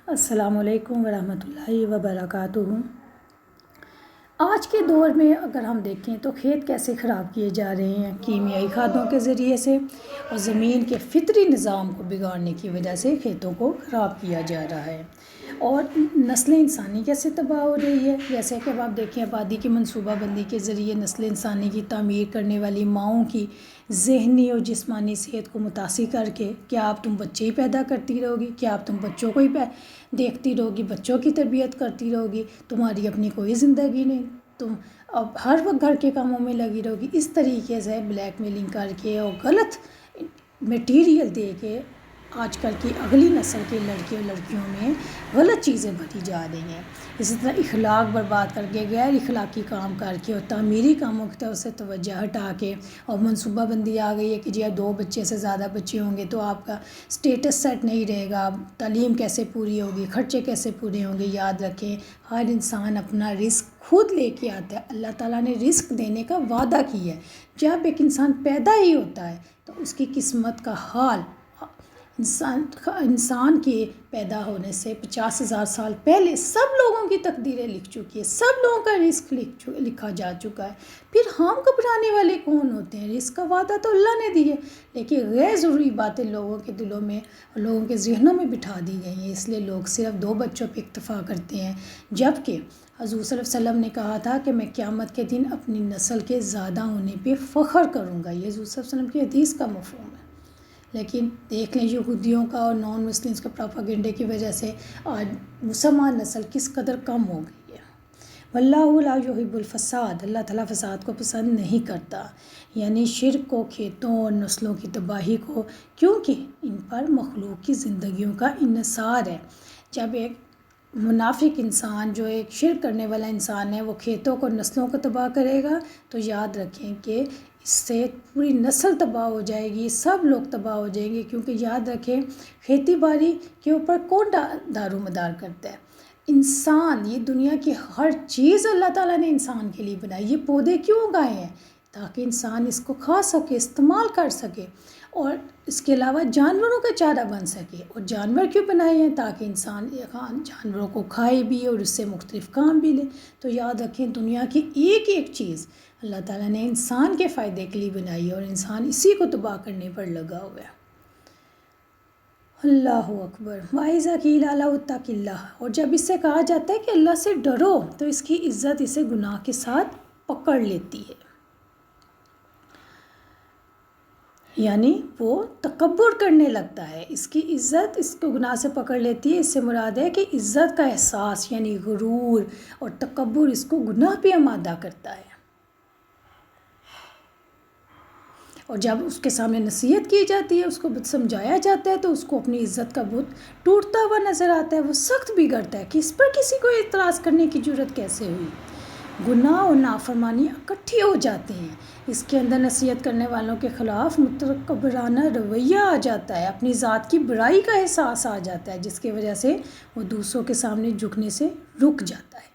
السلام علیکم ورحمۃ اللہ وبرکاتہ۔ آج کے دور میں اگر ہم دیکھیں تو کھیت کیسے خراب کیے جا رہے ہیں کیمیائی کھادوں کے ذریعے سے، اور زمین کے فطری نظام کو بگاڑنے کی وجہ سے کھیتوں کو خراب کیا جا رہا ہے، اور نسل انسانی کیسے تباہ ہو رہی ہے۔ جیسے کہ اب آپ دیکھیں آبادی کی منصوبہ بندی کے ذریعے نسل انسانی کی تعمیر کرنے والی ماؤں کی ذہنی اور جسمانی صحت کو متاثر کر کے، کیا اب تم بچے ہی پیدا کرتی رہو گی، کیا اب تم بچوں کو ہی دیکھتی رہو گی، بچوں کی تربیت کرتی رہو گی، تمہاری اپنی کوئی زندگی نہیں، تم اب ہر وقت گھر کے کاموں میں لگی رہو گی۔ اس طریقے سے بلیک میلنگ کر کے اور غلط میٹیریل دے کے آج کل کی اگلی نسل کے لڑکے اور لڑکیوں میں غلط چیزیں بھری جا رہی ہیں۔ اسی طرح اخلاق برباد کر کے، غیر اخلاقی کام کر کے اور تعمیری کاموں کی طرف سے توجہ ہٹا کے، اور منصوبہ بندی آ گئی ہے کہ جی 2 بچے سے زیادہ بچے ہوں گے تو آپ کا سٹیٹس سیٹ نہیں رہے گا، تعلیم کیسے پوری ہوگی، خرچے کیسے پورے ہوں گے۔ یاد رکھیں ہر انسان اپنا رزق خود لے کے آتا ہے، اللہ تعالیٰ نے رزق دینے کا وعدہ کیا ہے۔ جب ایک انسان پیدا ہی ہوتا ہے تو اس کی قسمت کا حال انسان کے پیدا ہونے سے 50,000 سال پہلے سب لوگوں کی تقدیریں لکھ چکی ہے، سب لوگوں کا رزق لکھا جا چکا ہے۔ پھر ہم گھبرانے والے کون ہوتے ہیں؟ رزق کا وعدہ تو اللہ نے دی ہے، لیکن غیر ضروری باتیں لوگوں کے دلوں میں، لوگوں کے ذہنوں میں بٹھا دی گئی ہیں، اس لیے لوگ صرف 2 بچوں پہ اکتفا کرتے ہیں، جبکہ حضور صلی اللہ علیہ وسلم نے کہا تھا کہ میں قیامت کے دن اپنی نسل کے زیادہ ہونے پہ فخر کروں گا۔ یہ حضور صلی اللہ علیہ وسلم کی حدیث کا مفہوم ہے، لیکن دیکھ لیں یہودیوں کا اور نان مسلمس کا پروپیگنڈے کی وجہ سے آج مسلمان نسل کس قدر کم ہو گئی ہے۔ واللہ لا یحب الفساد، اللہ تعالیٰ فساد کو پسند نہیں کرتا، یعنی شرک کو، کھیتوں اور نسلوں کی تباہی کو، کیونکہ ان پر مخلوق کی زندگیوں کا انحصار ہے۔ جب ایک منافق انسان، جو ایک شرک کرنے والا انسان ہے، وہ کھیتوں کو، نسلوں کو تباہ کرے گا تو یاد رکھیں کہ اس سے پوری نسل تباہ ہو جائے گی، سب لوگ تباہ ہو جائیں گے، کیونکہ یاد رکھیں کھیتی باڑی کے اوپر کون دار و مدار کرتا ہے؟ انسان۔ یہ دنیا کی ہر چیز اللہ تعالیٰ نے انسان کے لیے بنائی۔ یہ پودے کیوں اگائے ہیں؟ تاکہ انسان اس کو کھا سکے، استعمال کر سکے، اور اس کے علاوہ جانوروں کا چارہ بن سکے۔ اور جانور کیوں بنائے ہیں؟ تاکہ انسان جانوروں کو کھائے بھی اور اس سے مختلف کام بھی لے۔ تو یاد رکھیں دنیا کی ایک ایک چیز اللہ تعالیٰ نے انسان کے فائدے کے لیے بنائی ہے، اور انسان اسی کو تباہ کرنے پر لگا ہوا ہے۔ اللہ اکبر۔ وَإِذَا قِيلَ لَهُ اتَّقِ اللَّهَ، اور جب اس سے کہا جاتا ہے کہ اللہ سے ڈرو تو اس کی عزت اسے گناہ کے ساتھ پکڑ لیتی ہے، یعنی وہ تکبر کرنے لگتا ہے، اس کی عزت اس کو گناہ سے پکڑ لیتی ہے۔ اس سے مراد ہے کہ عزت کا احساس یعنی غرور اور تکبر اس کو گناہ پہ آمادہ کرتا ہے، اور جب اس کے سامنے نصیحت کی جاتی ہے، اس کو سمجھایا جاتا ہے تو اس کو اپنی عزت کا بت ٹوٹتا ہوا نظر آتا ہے، وہ سخت بگڑتا ہے کہ اس پر کسی کو اعتراض کرنے کی جرت کیسے ہوئی۔ گناہ اور نافرمانی اکٹھی ہو جاتے ہیں، اس کے اندر نصیحت کرنے والوں کے خلاف متکبرانہ رویہ آ جاتا ہے، اپنی ذات کی برائی کا احساس آ جاتا ہے، جس کی وجہ سے وہ دوسروں کے سامنے جھکنے سے رک جاتا ہے۔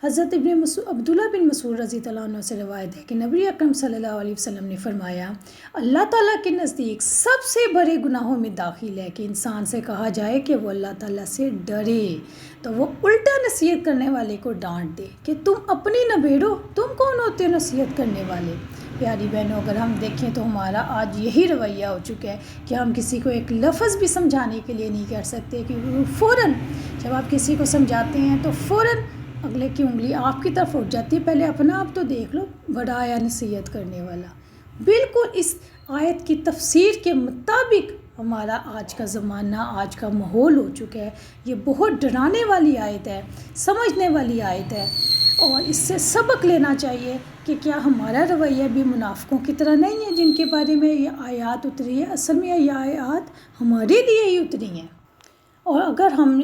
حضرت عبداللہ بن مسعود رضی اللہ عنہ سے روایت ہے کہ نبی اکرم صلی اللہ علیہ وسلم نے فرمایا، اللہ تعالیٰ کے نزدیک سب سے بڑے گناہوں میں داخل ہے کہ انسان سے کہا جائے کہ وہ اللہ تعالیٰ سے ڈرے، تو وہ الٹا نصیحت کرنے والے کو ڈانٹ دے کہ تم اپنی نہ بیڑو، تم کون ہوتے ہو نصیحت کرنے والے۔ پیاری بہنوں، اگر ہم دیکھیں تو ہمارا آج یہی رویہ ہو چکا ہے کہ ہم کسی کو ایک لفظ بھی سمجھانے کے لیے نہیں کر سکتے، کیونکہ فوراً جب آپ کسی کو سمجھاتے ہیں تو فوراً اگلے کی انگلی آپ کی طرف اٹھ جاتی ہے۔ پہلے اپنا آپ تو دیکھ لو، بڑا آیا نصیحت کرنے والا۔ بالکل اس آیت کی تفسیر کے مطابق ہمارا آج کا زمانہ، آج کا ماحول ہو چکا ہے۔ یہ بہت ڈرانے والی آیت ہے، سمجھنے والی آیت ہے، اور اس سے سبق لینا چاہیے کہ کیا ہمارا رویہ بھی منافقوں کی طرح نہیں ہے جن کے بارے میں یہ آیات اتری ہے۔ اصل میں یہ آیات ہمارے لیے ہی اتری ہیں، اور اگر ہم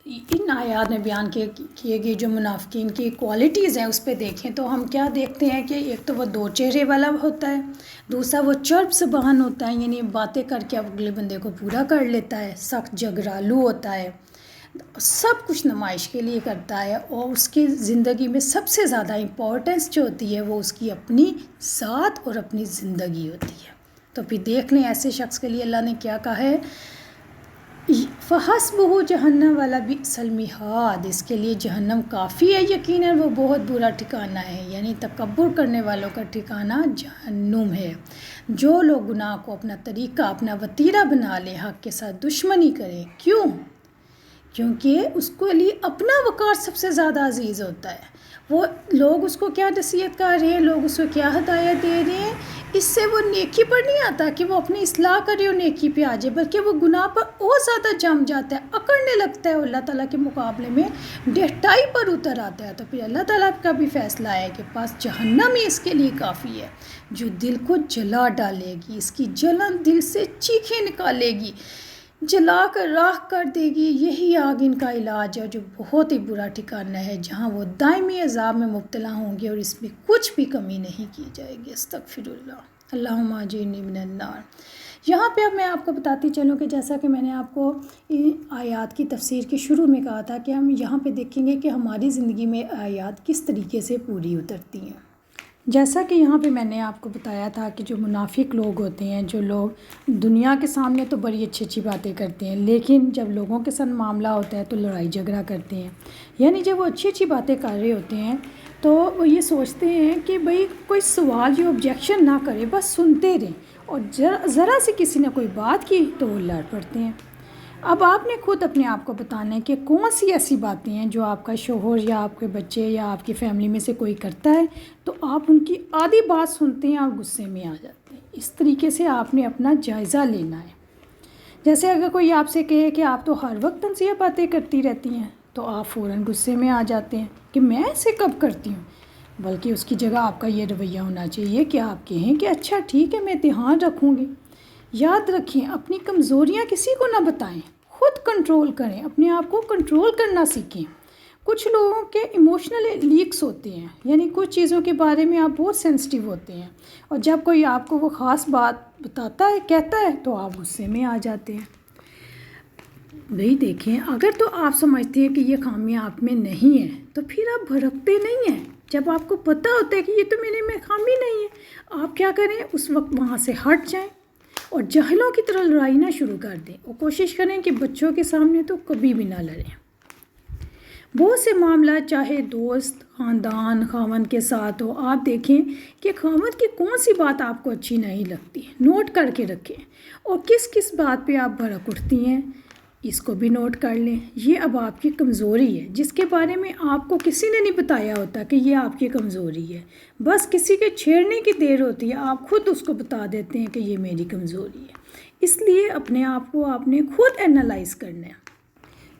ان آیات میں بیان کیے گئے جو منافقین کی کوالٹیز ہیں اس پہ دیکھیں تو ہم کیا دیکھتے ہیں کہ ایک تو وہ 2 چہرے والا ہوتا ہے، دوسرا وہ چرب زبان ہوتا ہے، یعنی باتیں کر کے اگلے بندے کو پورا کر لیتا ہے، سخت جھگڑالو ہوتا ہے، سب کچھ نمائش کے لیے کرتا ہے، اور اس کی زندگی میں سب سے زیادہ امپورٹنس جو ہوتی ہے وہ اس کی اپنی ذات اور اپنی زندگی ہوتی ہے۔ تو پھر دیکھ لیں ایسے شخص کے لیے اللہ نے کیا کہا ہے، فحسبہ جہنم والا بئس المہاد، اس کے لیے جہنم کافی ہے، یقیناً وہ بہت برا ٹھکانہ ہے، یعنی تکبر کرنے والوں کا ٹھکانہ جہنم ہے۔ جو لوگ گناہ کو اپنا طریقہ، اپنا وتیرہ بنا لے، حق کے ساتھ دشمنی کرے، کیوں؟ کیونکہ اس کے لیے اپنا وقار سب سے زیادہ عزیز ہوتا ہے۔ وہ لوگ اس کو کیا نصیحت کر رہے ہیں، لوگ اس کو کیا ہدایت دے رہے ہیں، اس سے وہ نیکی پر نہیں آتا کہ وہ اپنی اصلاح کرے اور نیکی پہ آ جائے، بلکہ وہ گناہ پر اور زیادہ جم جاتا ہے، اکڑنے لگتا ہے، اور اللہ تعالیٰ کے مقابلے میں ڈٹائی پر اتر آتا ہے۔ تو پھر اللہ تعالیٰ کا بھی فیصلہ ہے کہ پاس جہنم ہی اس کے لیے کافی ہے، جو دل کو جلا ڈالے گی، اس کی جلن دل سے چیخیں نکالے گی، جلا کر راکھ کر دے گی۔ یہی آگ ان کا علاج ہے، جو بہت ہی برا ٹھکانہ ہے، جہاں وہ دائمی عذاب میں مبتلا ہوں گے اور اس میں کچھ بھی کمی نہیں کی جائے گی۔ استغفر اللہ، اللہم اجرنی من النار۔ یہاں پہ اب میں آپ کو بتاتی چلوں کہ جیسا کہ میں نے آپ کو ان آیات کی تفسیر کے شروع میں کہا تھا کہ ہم یہاں پہ دیکھیں گے کہ ہماری زندگی میں آیات کس طریقے سے پوری اترتی ہیں۔ جیسا کہ یہاں پہ میں نے آپ کو بتایا تھا کہ جو منافق لوگ ہوتے ہیں، جو لوگ دنیا کے سامنے تو بڑی اچھی اچھی باتیں کرتے ہیں، لیکن جب لوگوں کے ساتھ معاملہ ہوتا ہے تو لڑائی جھگڑا کرتے ہیں، یعنی جب وہ اچھی اچھی باتیں کر رہے ہوتے ہیں تو وہ یہ سوچتے ہیں کہ بھئی کوئی سوال یا آبجیکشن نہ کرے، بس سنتے رہیں، اور ذرا سے کسی نے کوئی بات کی تو وہ لڑ پڑتے ہیں۔ اب آپ نے خود اپنے آپ کو بتانا ہے کہ کون سی ایسی باتیں ہیں جو آپ کا شوہر یا آپ کے بچے یا آپ کی فیملی میں سے کوئی کرتا ہے تو آپ ان کی آدھی بات سنتے ہیں اور غصے میں آ جاتے ہیں۔ اس طریقے سے آپ نے اپنا جائزہ لینا ہے۔ جیسے اگر کوئی آپ سے کہے کہ آپ تو ہر وقت تنزیہ باتیں کرتی رہتی ہیں تو آپ فوراً غصے میں آ جاتے ہیں کہ میں ایسے کب کرتی ہوں، بلکہ اس کی جگہ آپ کا یہ رویہ ہونا چاہیے کہ آپ کہیں کہ اچھا ٹھیک ہے، میں دھیان رکھوں گی۔ یاد رکھیں، اپنی کمزوریاں کسی کو نہ بتائیں، خود کنٹرول کریں، اپنے آپ کو کنٹرول کرنا سیکھیں۔ کچھ لوگوں کے ایموشنل لیکس ہوتے ہیں، یعنی کچھ چیزوں کے بارے میں آپ بہت سینسٹیو ہوتے ہیں، اور جب کوئی آپ کو وہ خاص بات بتاتا ہے، کہتا ہے تو آپ غصے میں آ جاتے ہیں۔ بھئی دیکھیں، اگر تو آپ سمجھتے ہیں کہ یہ خامیاں آپ میں نہیں ہیں تو پھر آپ بھڑکتے نہیں ہیں۔ جب آپ کو پتہ ہوتا ہے کہ یہ تو میرے میں خامی نہیں ہے، آپ کیا کریں، اس وقت وہاں سے ہٹ جائیں اور جاہلوں کی طرح لڑائی نہ شروع کر دیں، اور کوشش کریں کہ بچوں کے سامنے تو کبھی بھی نہ لڑیں۔ بہت سے معاملات چاہے دوست، خاندان، خاوند کے ساتھ ہو، آپ دیکھیں کہ خاوند کی کون سی بات آپ کو اچھی نہیں لگتی، نوٹ کر کے رکھیں، اور کس کس بات پہ آپ بھڑک اٹھتی ہیں، اس کو بھی نوٹ کر لیں۔ یہ اب آپ کی کمزوری ہے، جس کے بارے میں آپ کو کسی نے نہیں بتایا ہوتا کہ یہ آپ کی کمزوری ہے، بس کسی کے چھیڑنے کی دیر ہوتی ہے، آپ خود اس کو بتا دیتے ہیں کہ یہ میری کمزوری ہے۔ اس لیے اپنے آپ کو آپ نے خود اینالائز کرنا ہے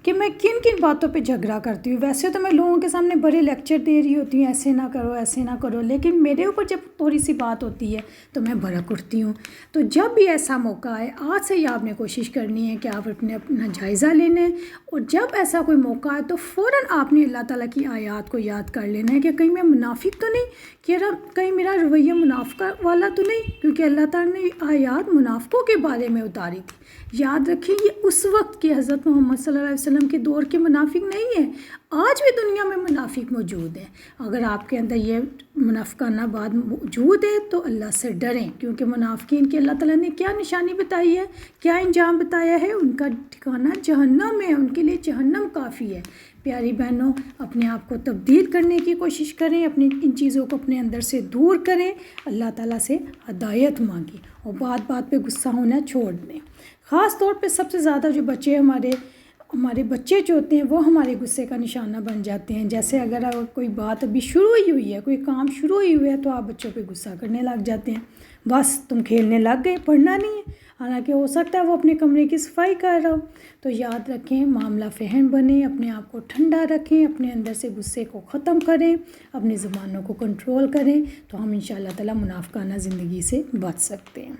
کہ میں کن کن باتوں پہ جھگڑا کرتی ہوں۔ ویسے تو میں لوگوں کے سامنے بڑے لیکچر دے رہی ہوتی ہوں، ایسے نہ کرو، ایسے نہ کرو، لیکن میرے اوپر جب تھوڑی سی بات ہوتی ہے تو میں بھڑک اٹھتی ہوں۔ تو جب بھی ایسا موقع آئے، آج سے ہی آپ نے کوشش کرنی ہے کہ آپ اپنا جائزہ لینا ہے، اور جب ایسا کوئی موقع آئے تو فوراً آپ نے اللہ تعالیٰ کی آیات کو یاد کر لینا ہے کہ کہیں میں منافق تو نہیں، کہ کہیں میرا رویہ منافقہ والا تو نہیں، کیونکہ اللہ تعالیٰ نے آیات منافقوں کے بارے میں اتاری تھی۔ یاد رکھیں، یہ اس وقت کے حضرت محمد صلی اللہ علیہ وسلم کے دور کے منافق نہیں ہیں، آج بھی دنیا میں منافق موجود ہیں۔ اگر آپ کے اندر یہ منافقانہ بات موجود ہے تو اللہ سے ڈریں، کیونکہ منافقین کے اللہ تعالیٰ نے کیا نشانی بتائی ہے، کیا انجام بتایا ہے، ان کا ٹھکانہ جہنم ہے، ان کے لیے جہنم کافی ہے۔ پیاری بہنوں، اپنے آپ کو تبدیل کرنے کی کوشش کریں، اپنی ان چیزوں کو اپنے اندر سے دور کریں، اللہ تعالیٰ سے ہدایت مانگیں، اور بات بات پہ غصہ ہونا چھوڑ دیں۔ خاص طور پہ سب سے زیادہ جو بچے ہمارے بچے جو ہوتے ہیں وہ ہمارے غصے کا نشانہ بن جاتے ہیں۔ جیسے اگر کوئی بات ابھی شروع ہی ہوئی ہے، کوئی کام شروع ہی ہوا ہے تو آپ بچوں پہ غصہ کرنے لگ جاتے ہیں، بس تم کھیلنے لگ گئے، پڑھنا نہیں ہے، حالانکہ ہو سکتا ہے وہ اپنے کمرے کی صفائی کر رہا ہو۔ تو یاد رکھیں، معاملہ فہم بنیں، اپنے آپ کو ٹھنڈا رکھیں، اپنے اندر سے غصے کو ختم کریں، اپنی زبانوں کو کنٹرول کریں، تو ہم انشاءاللہ تعالیٰ منافقانہ زندگی سے بچ سکتے ہیں۔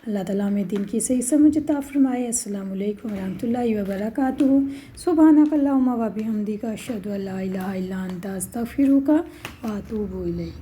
اللہ تعالیٰ ہمیں دین کی صحیح سمجھ عطا فرمائے۔ السلام علیکم ورحمۃ اللہ وبرکاتہ۔ سبحانک اللہم و بحمدک، اشہد ان لا الہ الا انت، استغفرک و اتوب الیک۔